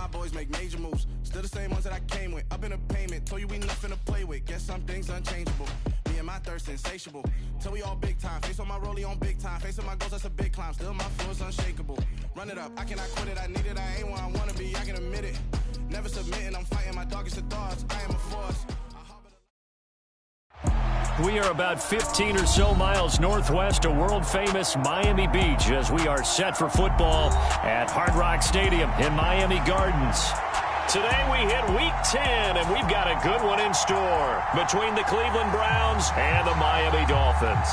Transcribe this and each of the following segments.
my boys make major moves. Still the same ones that I came with. Up in a payment, told you we nothing to play with. Guess some things unchangeable. Me and my thirst insatiable. Till we all big time. Face on my rollie on big time. Face on my goals, that's a big climb. Still my flow is unshakable. Run it up, I cannot quit it. I need it, I ain't where I wanna be. I can admit it. Never submitting, I'm fighting my darkest of thoughts. I am a force. We are about 15 or so miles northwest of world-famous Miami Beach as we are set for football at Hard Rock Stadium in Miami Gardens. Today we hit Week 10, and we've got a good one in store between the Cleveland Browns and the Miami Dolphins.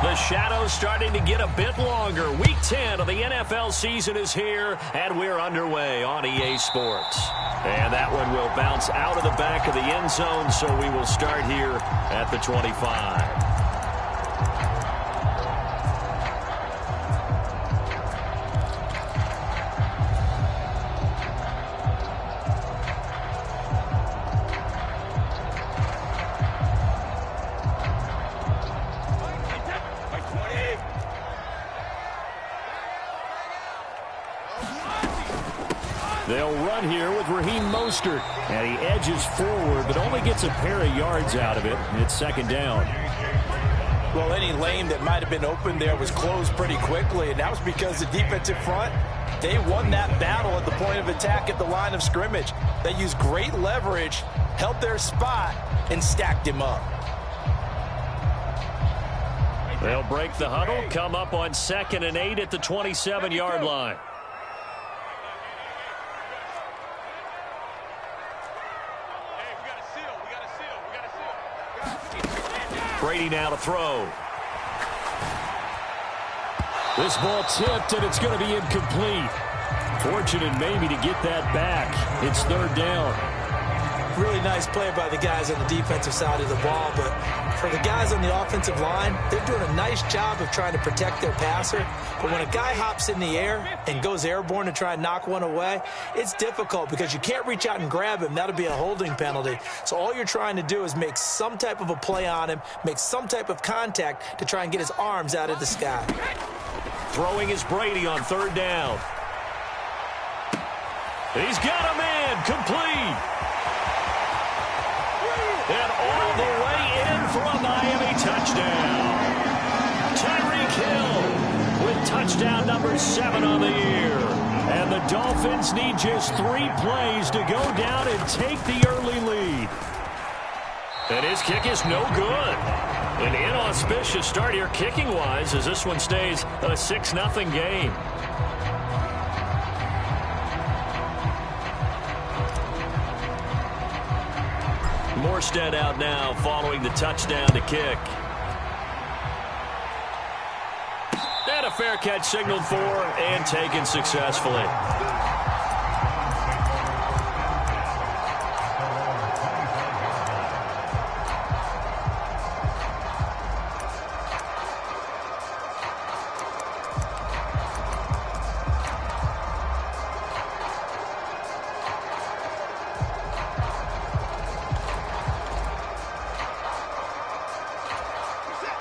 The shadow's starting to get a bit longer. Week 10 of the NFL season is here, and we're underway on EA Sports. And that one will bounce out of the back of the end zone, so we will start here at the 25. They'll run here with Raheem Mostert, and he edges forward but only gets a pair of yards out of it. It's second down. Well, any lane that might have been open there was closed pretty quickly, and that was because the defensive front, they won that battle at the point of attack at the line of scrimmage. They used great leverage, held their spot, and stacked him up. They'll break the huddle, come up on 2nd and 8 at the 27-yard line. Brady now to throw. This ball tipped, and it's going to be incomplete. Fortunate maybe to get that back. It's third down. Really nice play by the guys on the defensive side of the ball, but for the guys on the offensive line, they're doing a nice job of trying to protect their passer. But when a guy hops in the air and goes airborne to try and knock one away, it's difficult because you can't reach out and grab him. That'll be a holding penalty. So all you're trying to do is make some type of a play on him, make some type of contact to try and get his arms out of the sky. Throwing is Brady on third down. He's got a man, complete. And all the way in for a Miami touchdown. Tyreek Hill with touchdown number 7 on the year. And the Dolphins need just 3 plays to go down and take the early lead. And his kick is no good. An inauspicious start here kicking-wise as this one stays a 6-0 game. Morstead out now following the touchdown to kick. And a fair catch signaled for and taken successfully.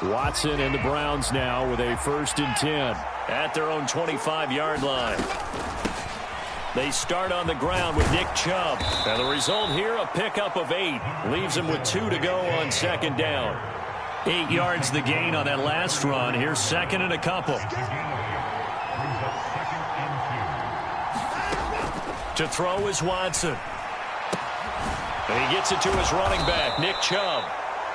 Watson and the Browns now with a 1st and 10 at their own 25-yard line. They start on the ground with Nick Chubb. And the result here, a pickup of 8. Leaves him with 2 to go on 2nd down. 8 yards the gain on that last run. Here's 2nd and a couple. To throw is Watson. And he gets it to his running back, Nick Chubb.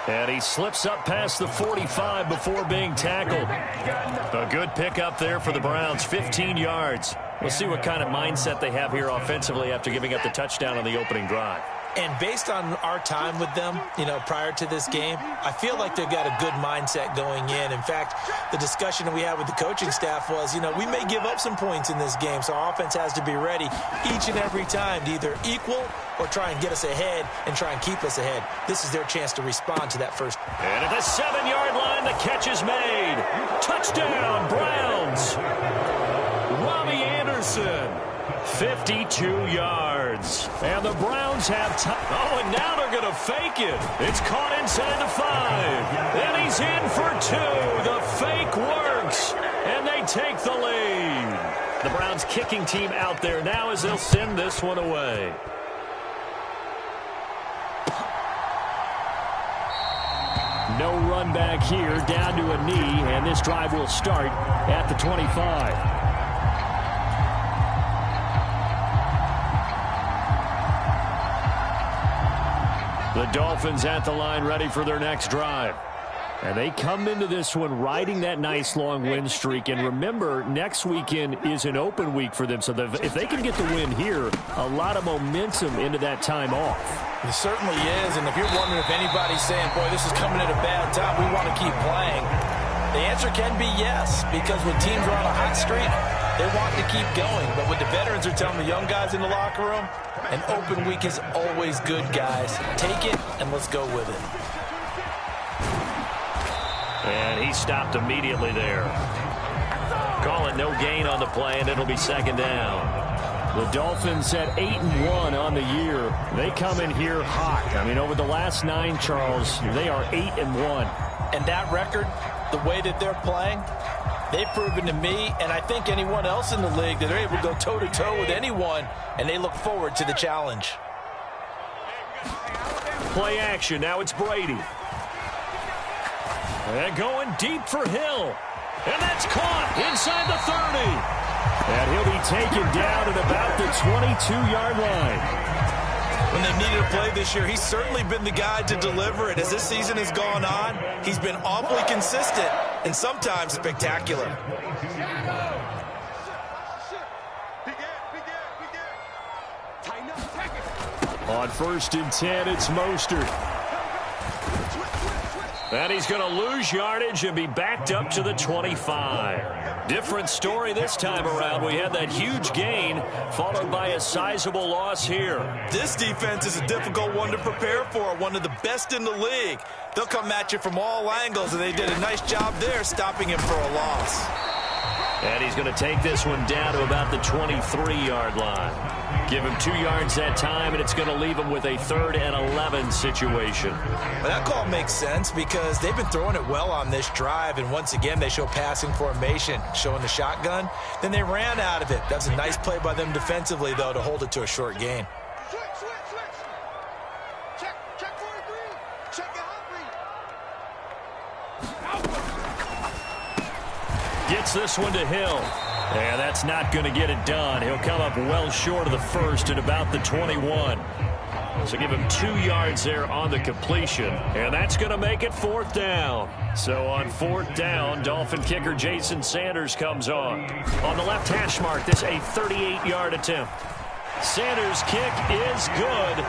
And he slips up past the 45 before being tackled. A good pickup there for the Browns, 15 yards. We'll see what kind of mindset they have here offensively after giving up the touchdown on the opening drive. And based on our time with them, prior to this game, I feel like they've got a good mindset going in. In fact, the discussion that we had with the coaching staff was, we may give up some points in this game, so our offense has to be ready each and every time to either equal or try and get us ahead and try and keep us ahead. This is their chance to respond to that first. And at the 7-yard line, the catch is made. Touchdown, Browns. Robbie Anderson. 52 yards. And the Browns have time. Oh, and now they're going to fake it. It's caught inside the 5. And he's in for 2. The fake works. And they take the lead. The Browns kicking team out there now as they'll send this one away. No run back here, down to a knee, and this drive will start at the 25. The Dolphins at the line ready for their next drive. And they come into this one riding that nice long win streak. And remember, next weekend is an open week for them. So if they can get the win here, a lot of momentum into that time off. It certainly is. And if you're wondering if anybody's saying, boy, this is coming at a bad time, we want to keep playing, the answer can be yes. Because when teams are on a hot streak, they want to keep going. But what the veterans are telling the young guys in the locker room, an open week is always good, guys. Take it, and let's go with it. And he stopped immediately there. Call it no gain on the play, and it'll be second down. The Dolphins at 8-1 on the year. They come in here hot. I mean, over the last 9, Charles, they are 8-1. And that record, the way that they're playing, they've proven to me, and I think anyone else in the league, that they're able to go toe-to-toe with anyone, and they look forward to the challenge. Play action. Now it's Brady. And going deep for Hill. And that's caught inside the 30. And he'll be taken down at about the 22-yard line. When they've needed a play this year, he's certainly been the guy to deliver it. As this season has gone on, he's been awfully consistent and sometimes spectacular. On 1st and 10, it's Mostert. And he's going to lose yardage and be backed up to the 25. Different story this time around. We had that huge gain followed by a sizable loss here. This defense is a difficult one to prepare for, one of the best in the league. They'll come at you from all angles, and they did a nice job there stopping him for a loss. And he's going to take this one down to about the 23-yard line. Give him 2 yards that time, and it's going to leave him with a 3rd and 11 situation. Well, that call makes sense because they've been throwing it well on this drive, and once again they show passing formation, showing the shotgun. Then they ran out of it. That's a nice play by them defensively, though, to hold it to a short gain. Check for a green. Check it out, green. Gets this one to Hill. And that's not going to get it done. He'll come up well short of the 1st at about the 21. So give him 2 yards there on the completion. And that's going to make it 4th down. So on 4th down, Dolphin kicker Jason Sanders comes on. On the left hash mark, this a 38-yard attempt. Sanders' kick is good.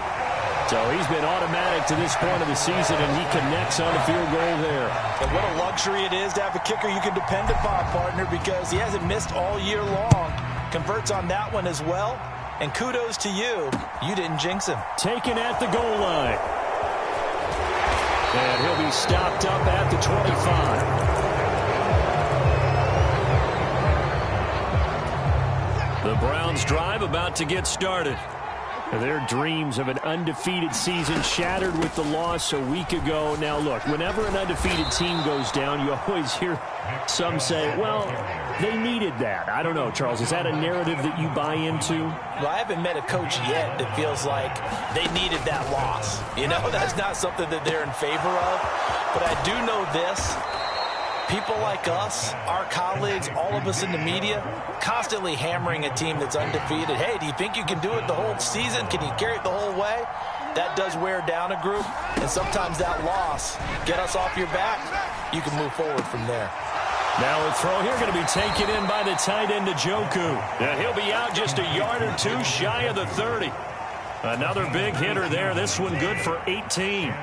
So he's been automatic to this point of the season, and he connects on the field goal there. And what a luxury it is to have a kicker you can depend upon, partner, because he hasn't missed all year long. Converts on that one as well. And kudos to you. You didn't jinx him. Taken at the goal line. And he'll be stopped up at the 25. The Browns drive about to get started. Their dreams of an undefeated season shattered with the loss a week ago. Now, look, whenever an undefeated team goes down, you always hear some say, well, they needed that. I don't know, Charles. Is that a narrative that you buy into? Well, I haven't met a coach yet that feels like they needed that loss. You know, that's not something that they're in favor of. But I do know this. People like us, our colleagues, all of us in the media, constantly hammering a team that's undefeated. Hey, do you think you can do it the whole season? Can you carry it the whole way? That does wear down a group, and sometimes that loss, get us off your back, you can move forward from there. Now a throw here going to be taken in by the tight end, Njoku. And he'll be out just a yard or 2 shy of the 30. Another big hitter there. This one good for 18.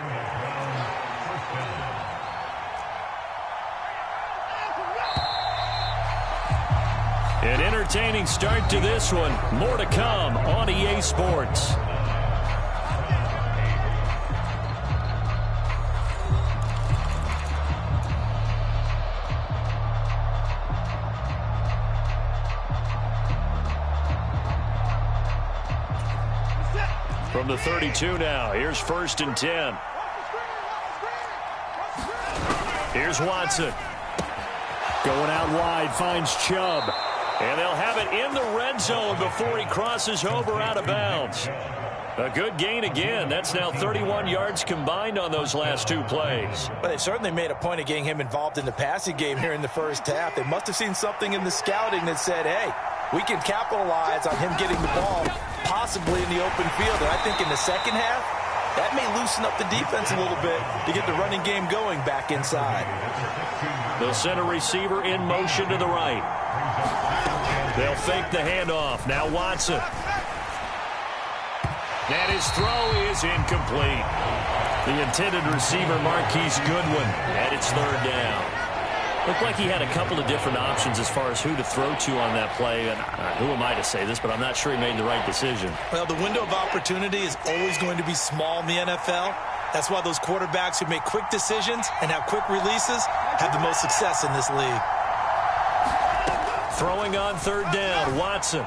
An entertaining start to this one. More to come on EA Sports. From the 32 now, here's 1st and 10. Here's Watson. Going out wide, finds Chubb. And they'll have it in the red zone before he crosses over out of bounds. A good gain again. That's now 31 yards combined on those last 2 plays. But they've certainly made a point of getting him involved in the passing game here in the first half. They must have seen something in the scouting that said, hey, we can capitalize on him getting the ball possibly in the open field. And I think in the second half, that may loosen up the defense a little bit to get the running game going back inside. The center receiver in motion to the right. They'll fake the handoff. Now Watson. And his throw is incomplete. The intended receiver, Marquise Goodwin, and it's 3rd down. Looked like he had a couple of different options as far as who to throw to on that play. And who am I to say this, but I'm not sure he made the right decision. Well, the window of opportunity is always going to be small in the NFL. That's why those quarterbacks who make quick decisions and have quick releases have the most success in this league. Throwing on 3rd down, Watson.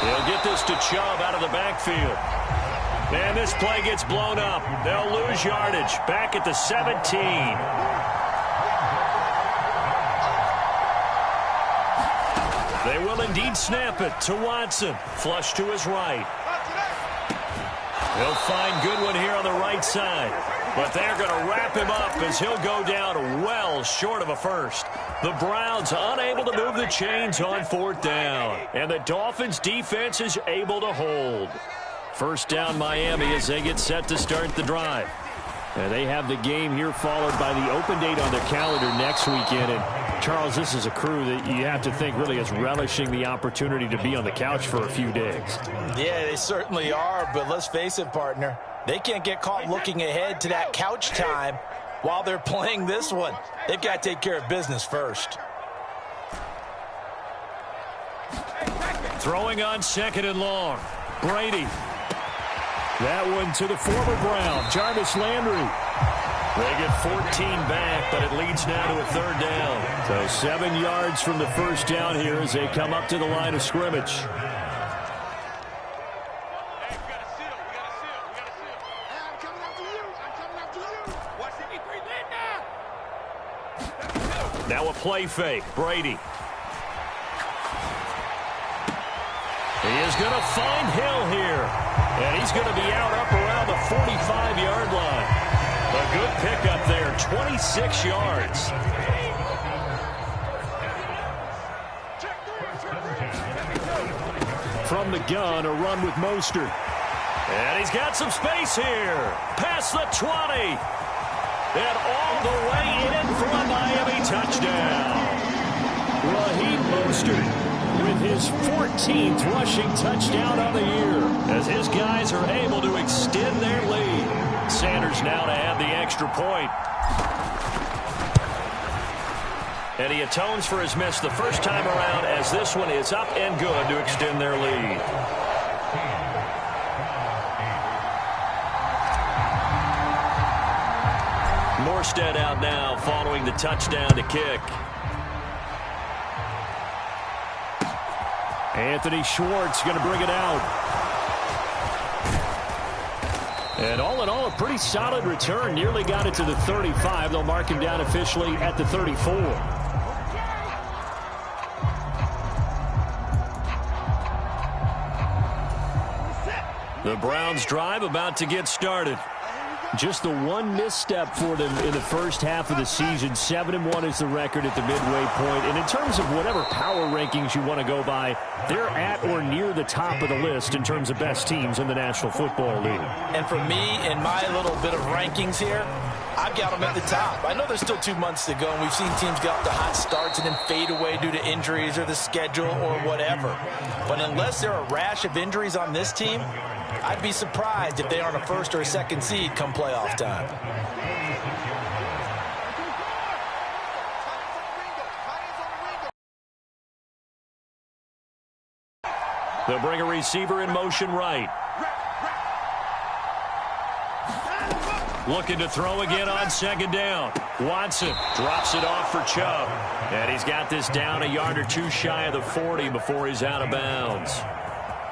They'll get this to Chubb out of the backfield. And this play gets blown up. They'll lose yardage. Back at the 17. They will indeed snap it to Watson. Flush to his right. He'll find Goodwin here on the right side. But they're going to wrap him up as he'll go down well short of a first. The Browns unable to move the chains on 4th down. And the Dolphins defense is able to hold. First down Miami as they get set to start the drive. And they have the game here followed by the open date on their calendar next weekend. And Charles, this is a crew that you have to think really is relishing the opportunity to be on the couch for a few days. Yeah, they certainly are. But let's face it, partner. They can't get caught looking ahead to that couch time while they're playing this one. They've got to take care of business first. Throwing on 2nd and long. Brady. That one to the former Brown, Jarvis Landry. They get 14 back, but it leads now to a 3rd down. So 7 yards from the first down here as they come up to the line of scrimmage. Now a play fake. Brady. He is going to find Hill here. And he's going to be out up around the 45-yard line. A good pickup there, 26 yards. From the gun, a run with Mostert. And he's got some space here. Past the 20. And all the way in for a Miami touchdown. Raheem Mostert with his 14th rushing touchdown of the year as his guys are able to extend their lead. Sanders now to add the extra point. And he atones for his miss the first time around as this one is up and good to extend their lead. Morstead out now following the touchdown to kick. Anthony Schwartz going to bring it out. And all in all, a pretty solid return. Nearly got it to the 35. They'll mark him down officially at the 34. The Browns drive about to get started. Just the one misstep for them in the first half of the season. 7-1 is the record at the midway point. And in terms of whatever power rankings you want to go by, they're at or near the top of the list in terms of best teams in the National Football League. And for me, in my little bit of rankings here, I've got them at the top. I know there's still 2 months to go, and we've seen teams get off to hot starts and then fade away due to injuries or the schedule or whatever. But unless there are a rash of injuries on this team, I'd be surprised if they aren't a 1st or a 2nd seed come playoff time. They'll bring a receiver in motion right. Looking to throw again on 2nd down. Watson drops it off for Chubb. And he's got this down a yard or 2 shy of the 40 before he's out of bounds.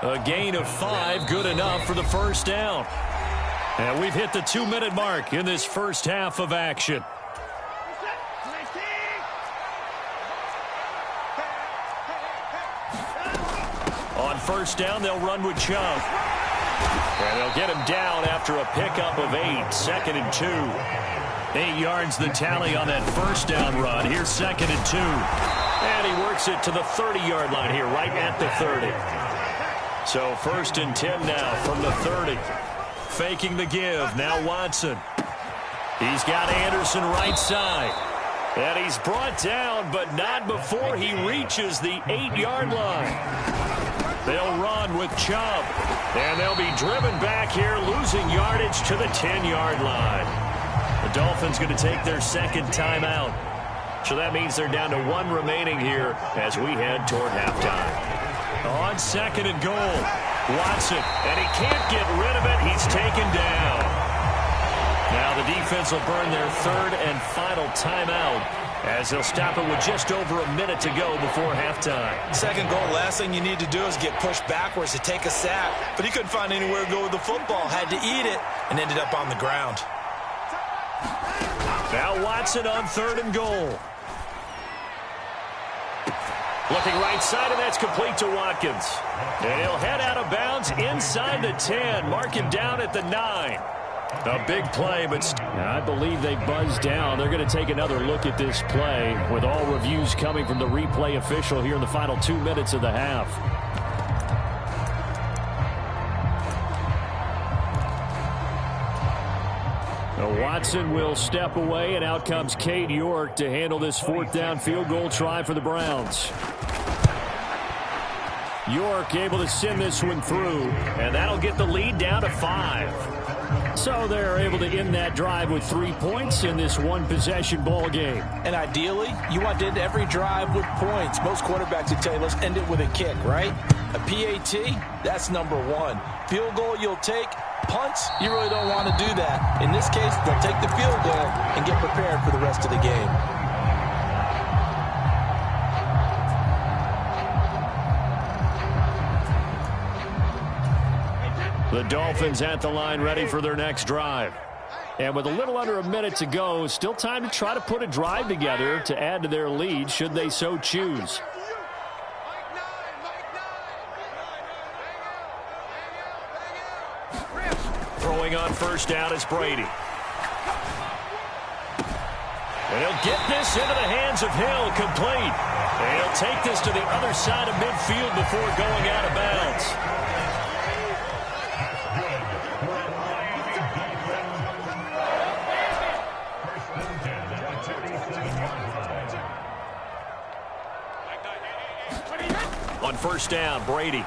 A gain of 5, good enough for the first down. And we've hit the 2-minute mark in this first half of action. first down, they'll run with Chubb. And they'll get him down after a pickup of 8, 2nd and 2. 8 yards the tally on that first down run. Here's 2nd and 2. And he works it to the 30-yard line here, right at the 30. So 1st and 10 now from the 30. Faking the give. Now Watson. He's got Anderson right side. And he's brought down, but not before he reaches the 8-yard line. They'll run with Chubb. And they'll be driven back here, losing yardage to the 10-yard line. The Dolphins going to take their second timeout. So that means they're down to 1 remaining here as we head toward halftime. On 2nd and goal, Watson, and he can't get rid of it. He's taken down. Now the defense will burn their 3rd and final timeout as they'll stop it with just over a minute to go before halftime. 2nd goal, last thing you need to do is get pushed backwards to take a sack. But he couldn't find anywhere to go with the football. Had to eat it and ended up on the ground. Now Watson on 3rd and goal. Looking right side, and that's complete to Watkins. And he'll head out of bounds inside the 10. Mark him down at the 9. A big play, but I believe they buzzed down. They're going to take another look at this play with all reviews coming from the replay official here in the final 2 minutes of the half. Watson will step away, and out comes Cade York to handle this 4th down field goal try for the Browns. York able to send this one through, and that'll get the lead down to 5. So they're able to end that drive with 3 points in this one-possession ball game. And ideally, you want to end every drive with points. Most quarterbacks would tell you, let's end it with a kick, right? A PAT, that's number 1. Field goal you'll take. Punts, you really don't want to do that. In this case, they'll take the field goal and get prepared for the rest of the game. The Dolphins at the line ready for their next drive. And with a little under a minute to go, still time to try to put a drive together to add to their lead should they so choose. Throwing on first down is Brady. And he'll get this into the hands of Hill, complete. And he'll take this to the other side of midfield before going out of bounds. On first down, Brady.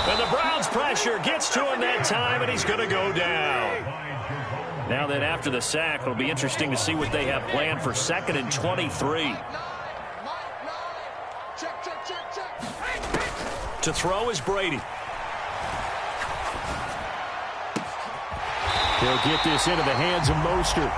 And the Browns pressure gets to him that time, and he's going to go down. Now then, after the sack, it'll be interesting to see what they have planned for 2nd and 23. To throw is Brady. He'll get this into the hands of Mostert.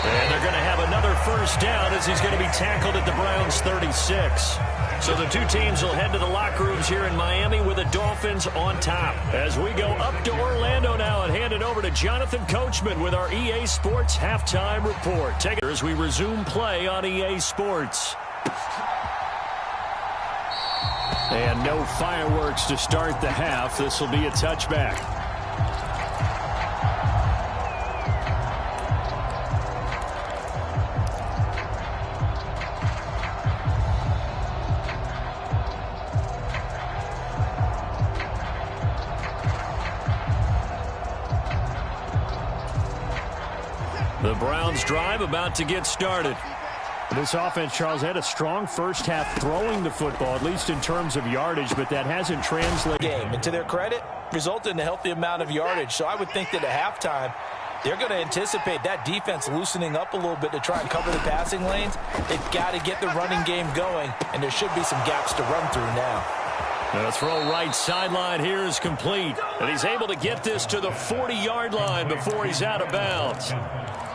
And they're going to have another first down as he's going to be tackled at the Browns' 36. So the two teams will head to the locker rooms here in Miami with the Dolphins on top. As we go up to Orlando now and hand it over to Jonathan Coachman with our EA Sports Halftime Report. Take it as we resume play on EA Sports. And no fireworks to start the half. This will be a touchback. The Browns drive about to get started. This offense, Charles, had a strong first half throwing the football, at least in terms of yardage, but that hasn't translated. Game, and to their credit, resulted in a healthy amount of yardage. So I would think that at halftime, they're going to anticipate that defense loosening up a little bit to try and cover the passing lanes. They've got to get the running game going, and there should be some gaps to run through now. The throw right sideline here is complete, and he's able to get this to the 40-yard line before he's out of bounds.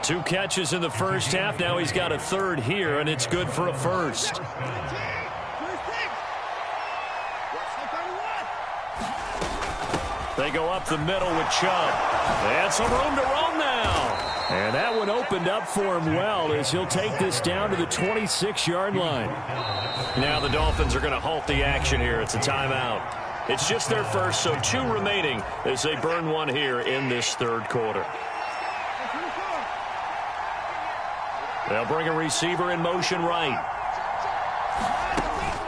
2 catches in the first half. Now he's got a third here, and it's good for a first. They go up the middle with Chubb. And some room to roam now. And that one opened up for him well as he'll take this down to the 26-yard line. Now the Dolphins are going to halt the action here. It's a timeout. It's just their first, so 2 remaining as they burn one here in this third quarter. They'll bring a receiver in motion right.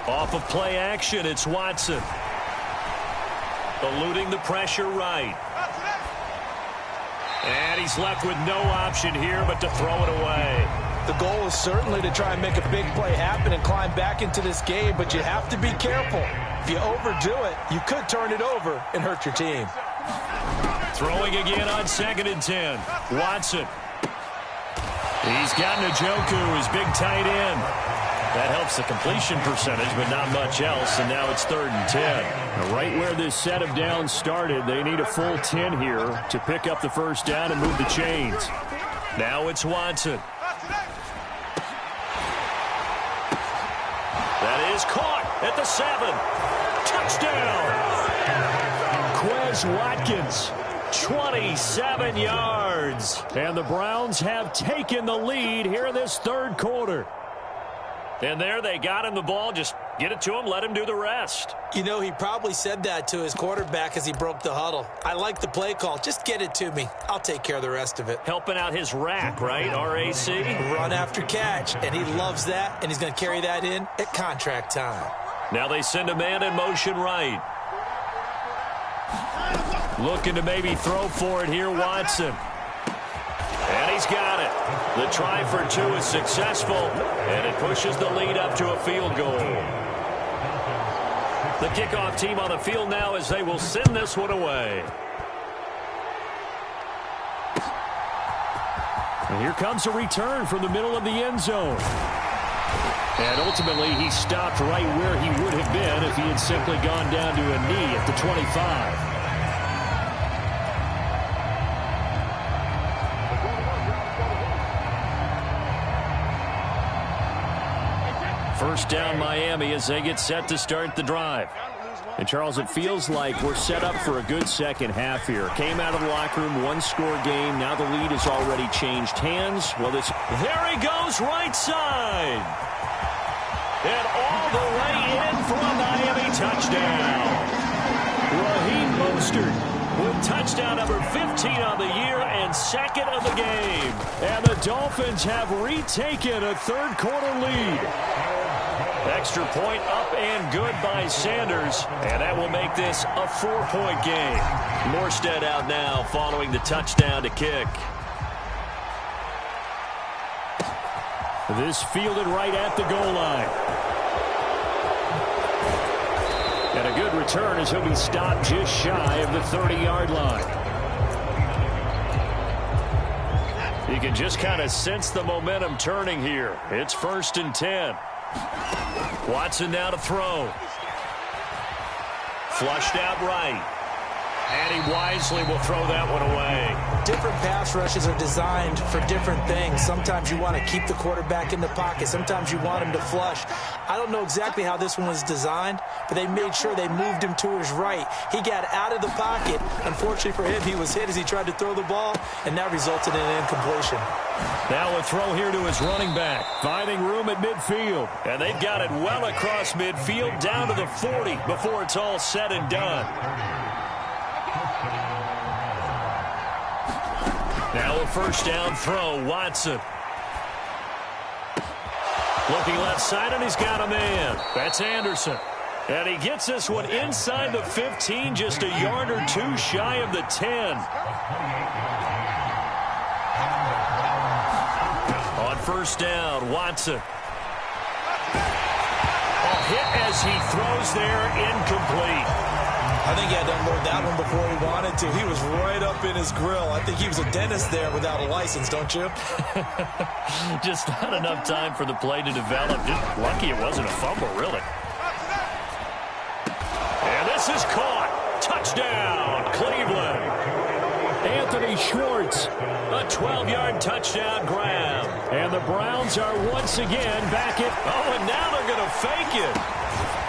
Off of play action, it's Watson. Eluding the pressure right. And he's left with no option here but to throw it away. The goal is certainly to try and make a big play happen and climb back into this game, but you have to be careful. If you overdo it, you could turn it over and hurt your team. Throwing again on 2nd and 10. Watson. He's got Njoku, his big tight end. That helps the completion percentage, but not much else, and now it's 3rd and 10. Now, right where this set of downs started, they need a full 10 here to pick up the first down and move the chains. Now it's Watson. That is caught at the 7. Touchdown! Quez Watkins, 27 yards. And the Browns have taken the lead here in this third quarter. And there they got him the ball. Just get it to him, let him do the rest. You know, he probably said that to his quarterback as he broke the huddle. I like the play call. Just get it to me. I'll take care of the rest of it. Helping out his rack, right? R-A-C? Run after catch, and he loves that, and he's going to carry that in at contract time. Now they send a man in motion right. Looking to maybe throw for it here, Watson. And he's got it. The try for 2 is successful, and it pushes the lead up to a field goal. The kickoff team on the field now as they will send this one away. And here comes a return from the middle of the end zone. And ultimately, he stopped right where he would have been if he had simply gone down to a knee at the 25. First down Miami as they get set to start the drive. And, Charles, it feels like we're set up for a good second half here. Came out of the locker room, 1-score game. Now the lead has already changed hands. Well, there he goes, right side. And all the way in for a Miami touchdown. Raheem Mostert with touchdown number 15 on the year and 2nd of the game. And the Dolphins have retaken a third-quarter lead. Extra point up and good by Sanders, and that will make this a 4-point game. Morstead out now following the touchdown to kick. This fielded right at the goal line. And a good return as he'll be stopped just shy of the 30-yard line. You can just kind of sense the momentum turning here. It's 1st and 10. Watson now to throw. Flushed out right. And he wisely will throw that one away. Different pass rushes are designed for different things. Sometimes you want to keep the quarterback in the pocket. Sometimes you want him to flush. I don't know exactly how this one was designed, but they made sure they moved him to his right. He got out of the pocket. Unfortunately for him, he was hit as he tried to throw the ball, and that resulted in an incompletion. Now a throw here to his running back. Finding room at midfield. And they've got it well across midfield down to the 40 before it's all said and done. Now a first down throw, Watson. Looking left side, and he's got a man. That's Anderson. And he gets this one inside the 15, just a yard or 2 shy of the 10. On first down, Watson. A hit as he throws there, incomplete. I think he had to unload that one before he wanted to. He was right up in his grill. I think he was a dentist there without a license, don't you? Just not enough time for the play to develop. Just lucky it wasn't a fumble, really. And this is caught. Touchdown, Cleveland. Anthony Schwartz, a 12-yard touchdown grab. And the Browns are once again back at... Oh, and now they're going to fake it.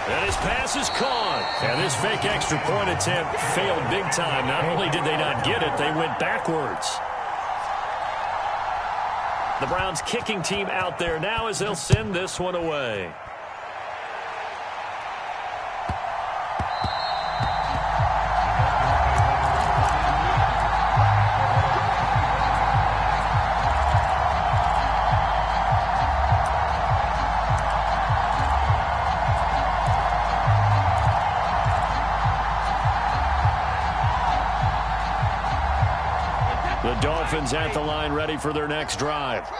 And his pass is caught. And this fake extra point attempt failed big time. Not only did they not get it, they went backwards. The Browns kicking team out there now as they'll send this one away. The Dolphins at the line ready for their next drive.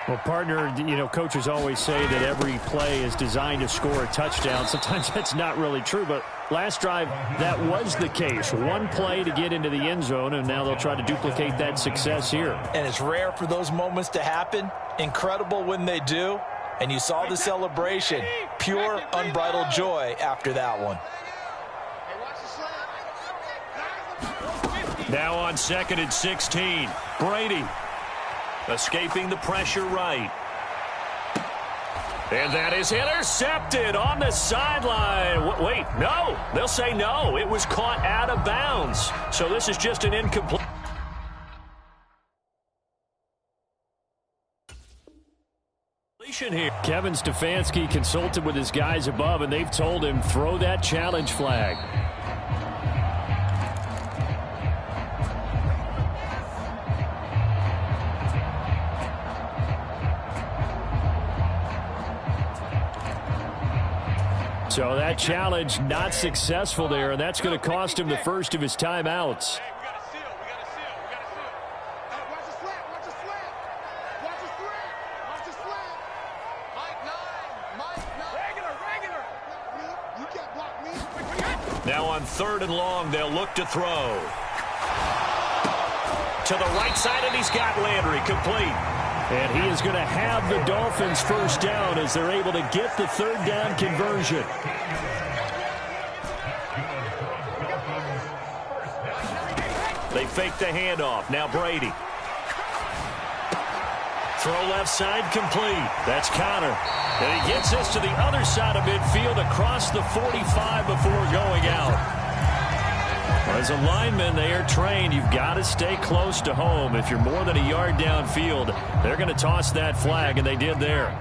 Well, partner, coaches always say that every play is designed to score a touchdown. Sometimes that's not really true, but last drive, that was the case. One play to get into the end zone, and now they'll try to duplicate that success here. And it's rare for those moments to happen. Incredible when they do. And you saw the celebration. Pure, unbridled joy after that one. Now on 2nd and 16. Brady escaping the pressure right. And that is intercepted on the sideline. Wait, no. They'll say no. It was caught out of bounds. So this is just an incomplete. Here. Kevin Stefanski consulted with his guys above, and they've told him throw that challenge flag. So that challenge not successful there, and that's going to cost him the first of his timeouts. Now on 3rd and long, they'll look to throw. To the right side, and he's got Landry complete. And he is going to have the Dolphins first down as they're able to get the 3rd down conversion. They fake the handoff. Now Brady. Throw left side complete. That's Connor. And he gets us to the other side of midfield across the 45 before going out. As a lineman, they are trained. You've got to stay close to home. If you're more than a yard downfield, they're going to toss that flag, and they did there.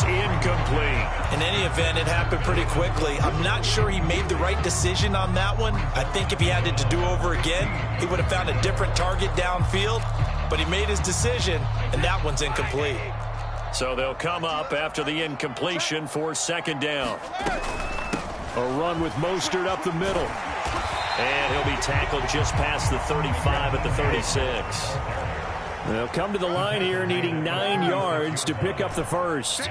Incomplete. In any event, it happened pretty quickly. I'm not sure he made the right decision on that one. I think if he had it to do over again, he would have found a different target downfield. But he made his decision, and that one's incomplete. So they'll come up after the incompletion for 2nd down. A run with Mostert up the middle. And he'll be tackled just past the 35 at the 36. They'll come to the line here needing 9 yards to pick up the first.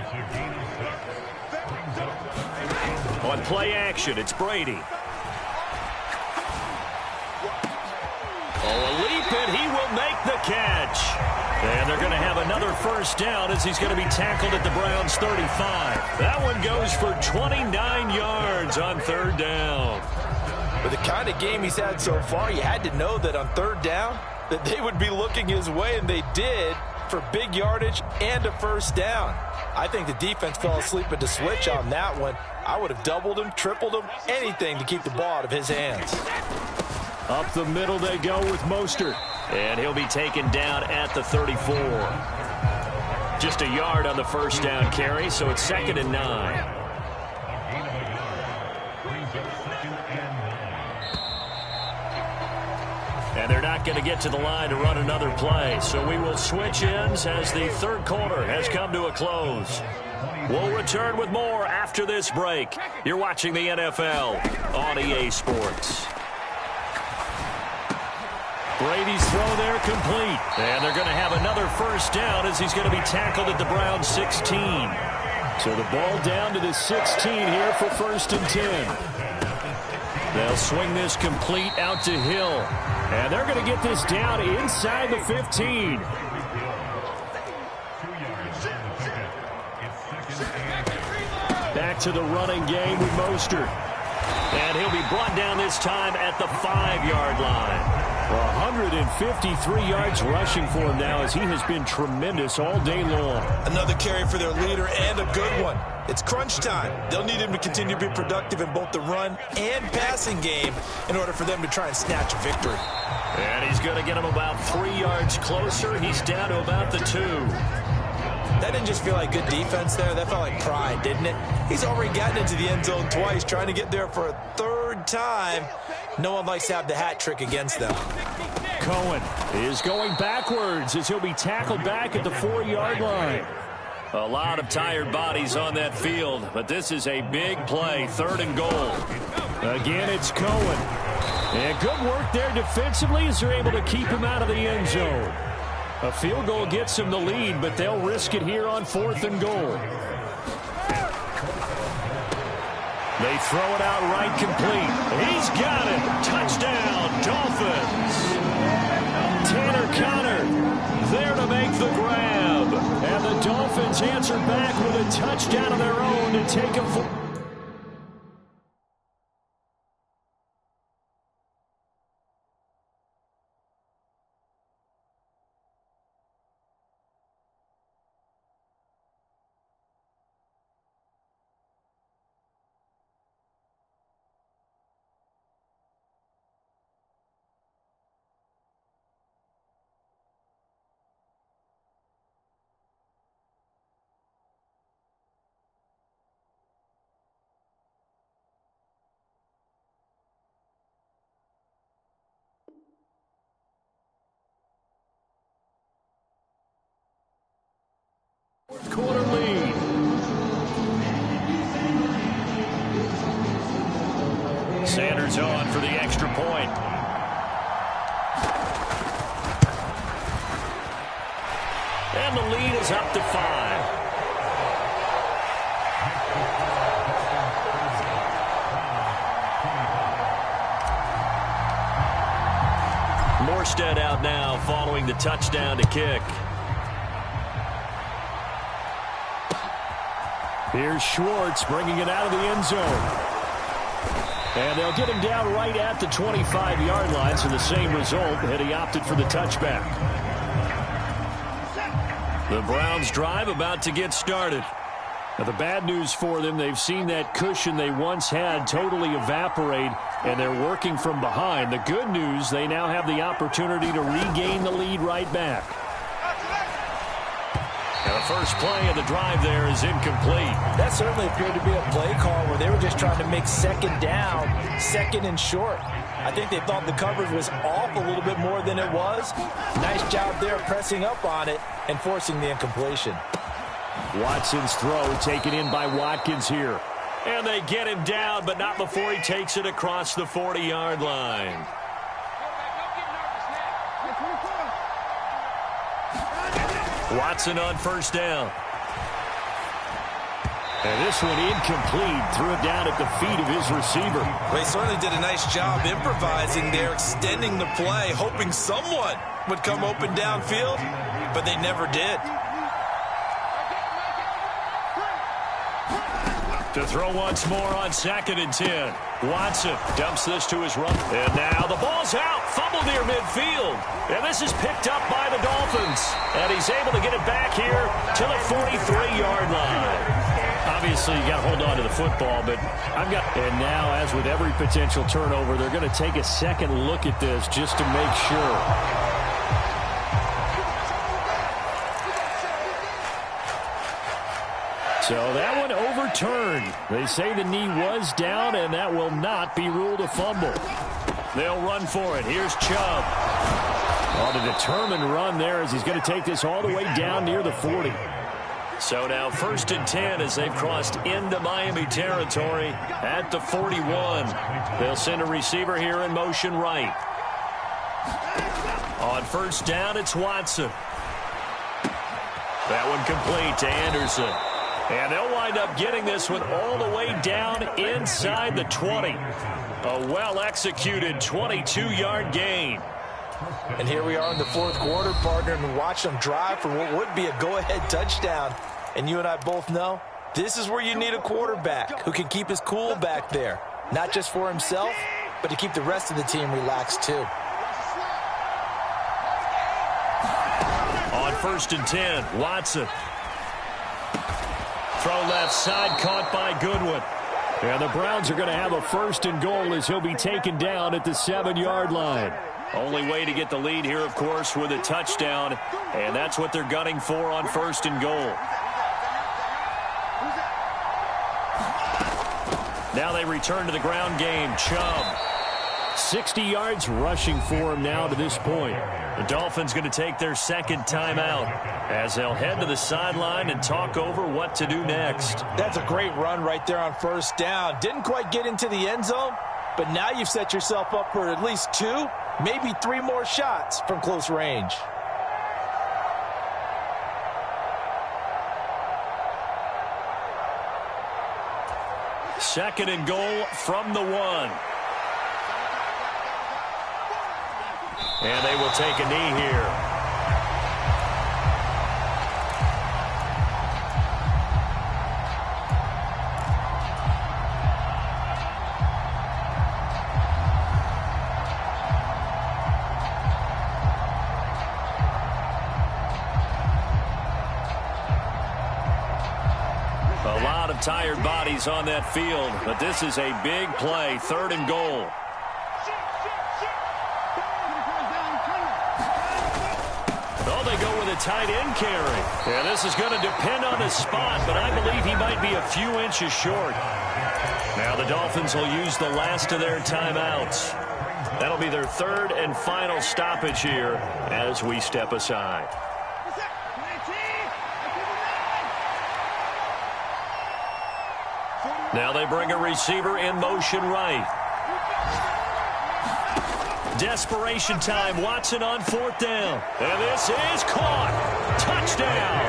On play action, it's Brady. Oh, a leap, and he will make the catch. And they're going to have another first down as he's going to be tackled at the Browns' 35. That one goes for 29 yards on 3rd down. With the kind of game he's had so far, you had to know that on 3rd down, that they would be looking his way, and they did, for big yardage and a first down. I think the defense fell asleep at the switch on that one. I would have doubled him, tripled him, anything to keep the ball out of his hands. Up the middle they go with Mostert. And he'll be taken down at the 34. Just a yard on the first down carry, so it's 2nd and 9. And they're not going to get to the line to run another play. So we will switch ends as the 3rd quarter has come to a close. We'll return with more after this break. You're watching the NFL on EA Sports. Brady's throw there complete. And they're going to have another first down as he's going to be tackled at the Browns' 16. So the ball down to the 16 here for 1st and 10. They'll swing this complete out to Hill. And they're going to get this down inside the 15. Back to the running game with Mostert. And he'll be brought down this time at the 5-yard line. 153 yards rushing for him now as he has been tremendous all day long. Another carry for their leader and a good one. It's crunch time. They'll need him to continue to be productive in both the run and passing game in order for them to try and snatch a victory. And he's going to get him about 3 yards closer. He's down to about the 2. That didn't just feel like good defense there. That felt like pride, didn't it? He's already gotten into the end zone twice, trying to get there for a third time. No one likes to have the hat trick against them. Cohen is going backwards as he'll be tackled back at the 4-yard line. A lot of tired bodies on that field, but this is a big play, 3rd and goal. Again, it's Cohen. And good work there defensively as they're able to keep him out of the end zone. A field goal gets them the lead, but they'll risk it here on 4th and goal. They throw it out right complete. He's got it. Touchdown, Dolphins. Tanner Conner there to make the grab. And the Dolphins answer back with a touchdown of their own to take a full. Quarter lead. Sanders on for the extra point. And the lead is up to 5. Morstead out now following the touchdown to kick. Here's Schwartz bringing it out of the end zone. And they'll get him down right at the 25-yard line, so the same result, and he opted for the touchback. The Browns drive about to get started. Now, the bad news for them, they've seen that cushion they once had totally evaporate, and they're working from behind. The good news, they now have the opportunity to regain the lead right back. And the first play of the drive there is incomplete. That certainly appeared to be a play call where they were just trying to make 2nd down, 2nd and short. I think they thought the coverage was off a little bit more than it was. Nice job there pressing up on it and forcing the incompletion. Watson's throw taken in by Watkins here. And they get him down, but not before he takes it across the 40-yard line. Watson on first down. And this one incomplete. Threw it down at the feet of his receiver. They certainly did a nice job improvising there, extending the play, hoping someone would come open downfield, but they never did. To throw once more on 2nd and 10. Watson dumps this to his run. And now the ball's out. Fumble near midfield. And this is picked up by the Dolphins. And he's able to get it back here to the 43-yard line. Obviously, you got to hold on to the football, but And now, as with every potential turnover, they're going to take a second look at this just to make sure. So that one overturned. They say the knee was down, and that will not be ruled a fumble. They'll run for it. Here's Chubb. On a determined run there as he's going to take this all the way down near the 40. So now 1st and 10 as they've crossed into Miami territory at the 41. They'll send a receiver here in motion right. On first down, it's Watson. That one complete to Anderson. And they'll wind up getting this one all the way down inside the 20. A well-executed 22-yard gain. And here we are in the 4th quarter, partner, and watch them drive for what would be a go-ahead touchdown. And you and I both know this is where you need a quarterback who can keep his cool back there. Not just for himself, but to keep the rest of the team relaxed too. 1st and 10. Watson. Throw left side, caught by Goodwin. And the Browns are going to have a 1st and goal as he'll be taken down at the 7-yard line. Only way to get the lead here, of course, with a touchdown. And that's what they're gunning for on 1st and goal. Now they return to the ground game. Chubb. 60 yards rushing for him now to this point. The Dolphins going to take their 2nd timeout as they'll head to the sideline and talk over what to do next. That's a great run right there on 1st down. Didn't quite get into the end zone, but now you've set yourself up for at least 2, maybe 3 more shots from close range. Second and goal from the 1. And they will take a knee here. A lot of tired bodies on that field, but this is a big play. 3rd and goal. Tight end carry. Yeah, this is going to depend on the spot, but I believe he might be a few inches short. Now the Dolphins will use the last of their timeouts. That'll be their 3rd and final stoppage here as we step aside. Now they bring a receiver in motion right. Desperation time. Watson on 4th down. And this is caught. Touchdown.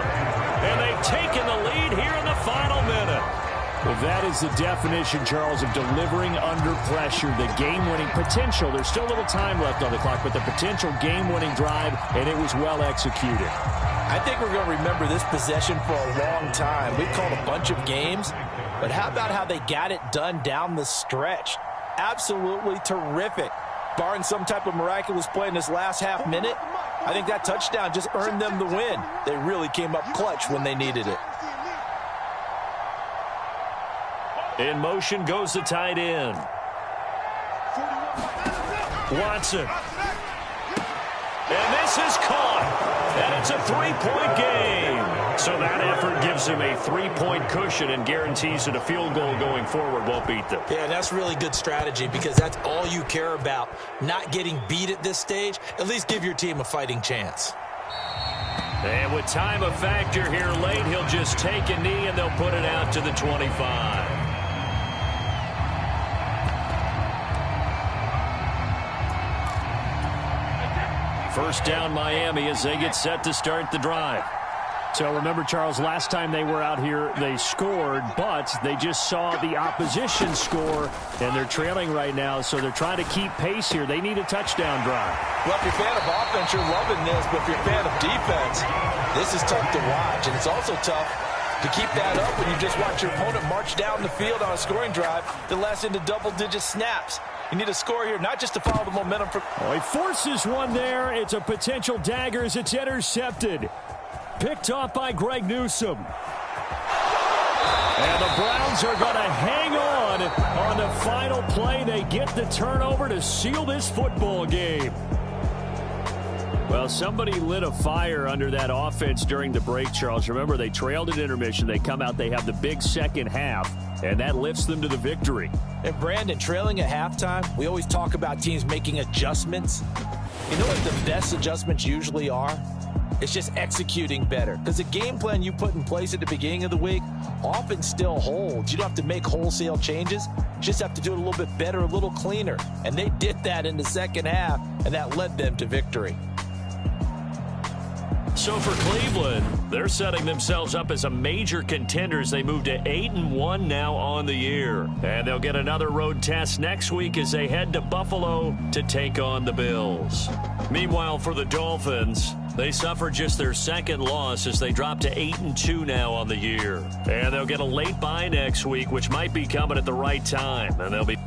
And they've taken the lead here in the final minute. Well, that is the definition, Charles, of delivering under pressure. The game-winning potential. There's still a little time left on the clock, but the potential game-winning drive, and it was well executed. I think we're going to remember this possession for a long time. We've called a bunch of games, but how about how they got it done down the stretch? Absolutely terrific. Barring some type of miraculous play in this last half minute, I think that touchdown just earned them the win. They really came up clutch when they needed it. In motion goes the tight end. Watson. And this is caught. And it's a 3-point game. So that effort gives him a 3-point cushion and guarantees that a field goal going forward won't beat them. Yeah, that's really good strategy because that's all you care about. Not getting beat at this stage, at least give your team a fighting chance. And with time a factor here late, he'll just take a knee and they'll put it out to the 25. First down Miami as they get set to start the drive. So remember, Charles, last time they were out here, they scored, but they just saw the opposition score, and they're trailing right now, so they're trying to keep pace here. They need a touchdown drive. Well, if you're a fan of offense, you're loving this, but if you're a fan of defense, this is tough to watch, and it's also tough to keep that up when you just watch your opponent march down the field on a scoring drive that lasts into double-digit snaps. You need a score here, not just to follow the momentum. Oh, he forces one there. It's a potential dagger as it's intercepted. Picked off by Greg Newsome. And the Browns are going to hang on the final play. They get the turnover to seal this football game. Well, somebody lit a fire under that offense during the break, Charles. Remember, they trailed at intermission. They come out, they have the big second half, and that lifts them to the victory. And, Brandon, trailing at halftime, we always talk about teams making adjustments. You know what the best adjustments usually are? It's just executing better. Because the game plan you put in place at the beginning of the week often still holds. You don't have to make wholesale changes. You just have to do it a little bit better, a little cleaner. And they did that in the second half, and that led them to victory. So for Cleveland, they're setting themselves up as a major contender as they move to 8-1 now on the year. And they'll get another road test next week as they head to Buffalo to take on the Bills. Meanwhile, for the Dolphins, they suffer just their second loss as they drop to 8-2 now on the year. And they'll get a late bye next week, which might be coming at the right time. And they'll be...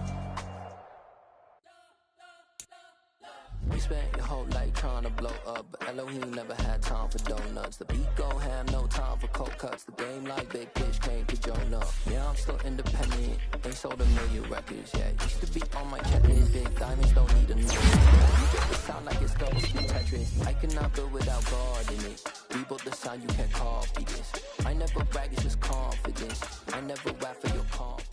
We spent your whole life trying to blow up, but Elohim never had time for donuts. The beat go ham, no time for cold cuts. The game like Big Pitch came to Jonah. Yeah, I'm still independent, ain't sold a million records yet. Used to be on my checklist, big diamonds don't need a new. You get the sound like it's double speed Tetris. I cannot build without God in it. We built the sound, you can't copy this. I never brag, it's just confidence. I never rap for your confidence.